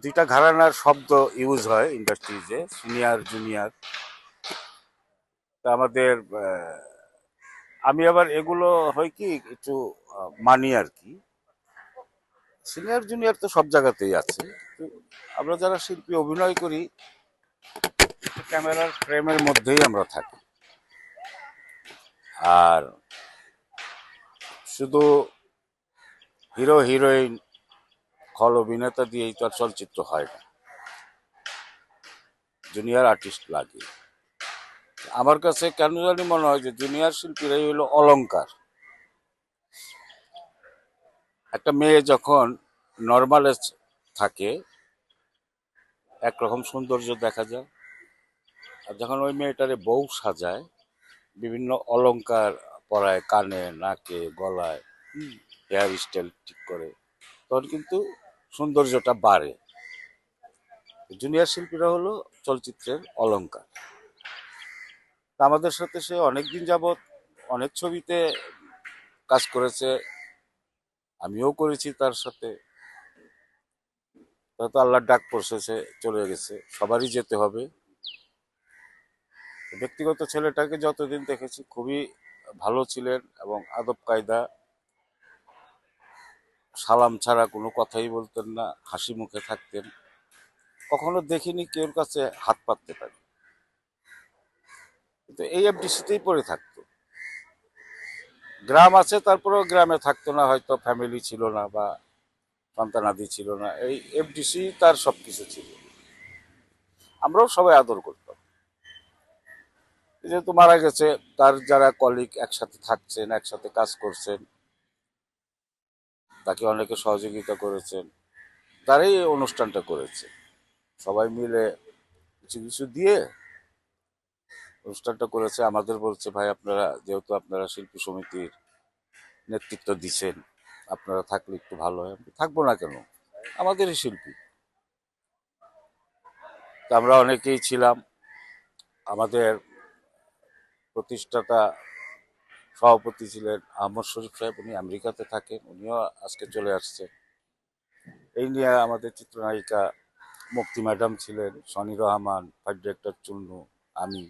দুইটা ঘরানার শব্দ ইউজ হয় ইন্ডাস্ট্রিজে, সিনিয়র জুনিয়র। তা আমাদের আমি আবার এগুলো হয় কি একটু মানি আর কি। সিনিয়র জুনিয়র তো সব জায়গাতেই আছে, কিন্তু আমরা যারা শিল্পী অভিনয় করি ক্যামেরার ফ্রেমের মধ্যেই আমরা থাকি। আর শুধু হিরো হিরোইন খল অভিনেতা দিয়েই তো আর চলচ্চিত্র হয় না, জুনিয়র আর্টিস্ট লাগে। আমার কাছে কেন জানি মনে হয় যে জুনিয়র শিল্পীরাই হলো অলংকার। একটা মেয়ে যখন নর্মালে থাকে একরকম সৌন্দর্য দেখা যায়, আর যখন ওই মেয়েটারে বউ সাজায়, বিভিন্ন অলংকার পরায় কানে, নাকে, গলায়, হেয়ার স্টাইল ঠিক করে, তখন কিন্তু সৌন্দর্যটা বাড়ে। জুনিয়র শিল্পীরা হলো চলচ্চিত্রের অলংকার। আমাদের সাথে সে অনেকদিন যাবৎ অনেক ছবিতে কাজ করেছে, আমিও করেছি তার সাথে। হয়তো আল্লাহর ডাক পড়ছে, সে চলে গেছে, সবারই যেতে হবে। ব্যক্তিগত ছেলেটাকে যতদিন দেখেছি খুবই ভালো ছিলেন এবং আদব কায়দা, সালাম ছাড়া কোনো কথাই বলতেন না, হাসি মুখে থাকতেন। কখনো দেখিনি কেউর কাছে হাত পাততে পারে, কিন্তু এই এফডিসিতেই পড়ে থাকতো। গ্রাম আছে, তারপরেও গ্রামে থাকতো না, হয়তো ফ্যামিলি ছিল না বা সন্তানাদি ছিল না, এই এফডিসি তার সবকিছু ছিল। আমরাও সবাই আদর করতাম। যেহেতু মারা গেছে, তার যারা কলিগ একসাথে থাকছেন, একসাথে কাজ করছেন, তাকে অনেকে সহযোগিতা করেছেন, তারাই এই অনুষ্ঠানটা করেছে। সবাই মিলে কিছু কিছু দিয়ে অনুষ্ঠানটা করেছে। আমাদের বলছে, ভাই আপনারা যেহেতু আপনারা শিল্পী সমিতির নেতৃত্ব দিচ্ছেন, আপনারা থাকলে একটু ভালো হয়। থাকবো না কেন, আমাদেরই শিল্পী। তা আমরা অনেকেই ছিলাম। আমাদের প্রতিষ্ঠাতা সভাপতি ছিলেন আহমদ শরীফ সাহেব, উনি আমেরিকাতে থাকেন, উনিও আজকে চলে আসছেন। এই নিয়ে আমাদের চিত্রনায়িকা মুক্তি ম্যাডাম ছিলেন, Sony Rahman, fight director Chunnu, আমি।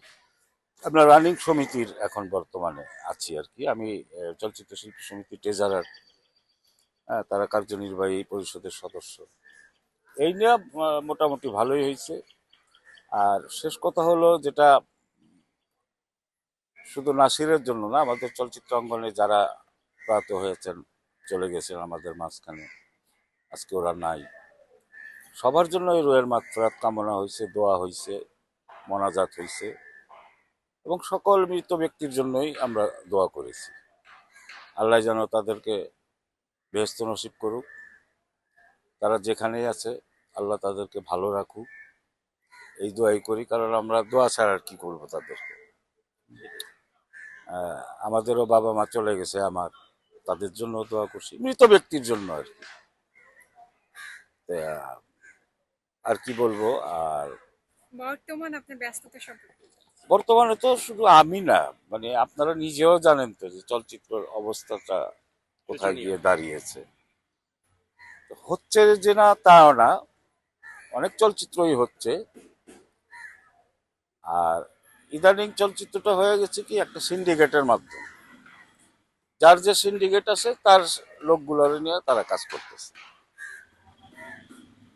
আমরা রানিং সমিতির এখন বর্তমানে আছি আর কি। আমি চলচ্চিত্র শিল্পী সমিতি ট্রেজারার, তারা কার্যনির্বাহী পরিষদের সদস্য। এই নিয়ে মোটামুটি ভালোই হয়েছে। আর শেষ কথা হলো যেটা, শুধু নাসিরের জন্য না, আমাদের চলচ্চিত্র অঙ্গনে যারা প্রয়াত হয়েছেন, চলে গেছেন আমাদের মাঝখানে, আজকে ওরা নাই, সবার জন্য এই রুহের মাগফিরাত কামনা হয়েছে, দোয়া হয়েছে, মোনাজাত হয়েছে, এবং সকল মৃত ব্যক্তির জন্যই আমরা দোয়া করেছি। আল্লাহ যেন তাদেরকে বেহেশত নসিব করুক, তারা যেখানেই আছে আল্লাহ তাদেরকে ভালো রাখুক, এই দোয়াই করি। কারণ আমরা দোয়া ছাড়া আর কি করবো তাদেরকে। আমাদেরও বাবা মা চলে গেছে, আমার, তাদের জন্য দোয়া করছি, মৃত ব্যক্তির জন্য আর কি। আর কি বলবো। আর বর্তমান আপনার ব্যস্ততা সম্পর্কে বর্তমানে তো শুধু আমি না, মানে আপনারা নিজেও জানেন তো যে চলচ্চিত্রের অবস্থাটা কোথায় গিয়ে দাঁড়িয়েছে। হচ্ছে যে না তাও না, অনেক চলচ্চিত্রই হচ্ছে। আর ইদানিং চলচ্চিত্রটা হয়ে গেছে কি একটা সিন্ডিকেটের মাধ্যমে, যার যে সিন্ডিকেট আছে তার লোকগুলোর নিয়ে তারা কাজ করতেছে।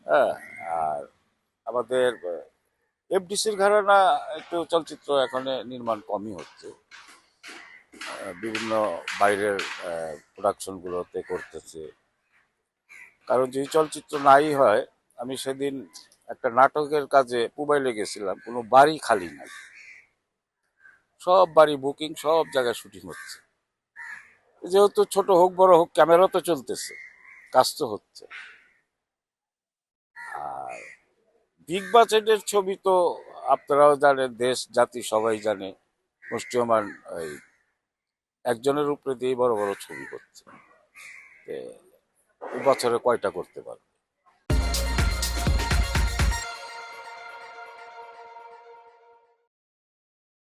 হ্যাঁ। আর আমাদের এফডিসির ঘরানা একটু চলচ্চিত্র এখন নির্মাণ কমই হচ্ছে, বিভিন্ন বাইরের প্রোডাকশনগুলোতে করতেছে। কারণ যদি চলচ্চিত্র নাই হয়, আমি সেদিন একটা নাটকের কাজে পুবাইলে গেছিলাম, কোনো বাড়ি খালি নাই, সব বাড়ি বুকিং, সব জায়গায় শুটিং হচ্ছে। যেহেতু ছোট হোক বড় হোক, ক্যামেরা তো চলতেছে, কাজ তো হচ্ছে। আর বিগ বাজেটের ছবি তো আপনারাও জানেন, দেশ জাতি সবাই জানে, মুষ্টিমান এই একজনের উপরে দিয়ে বড় বড় ছবি করছে। বছরে কয়টা করতে পারবে?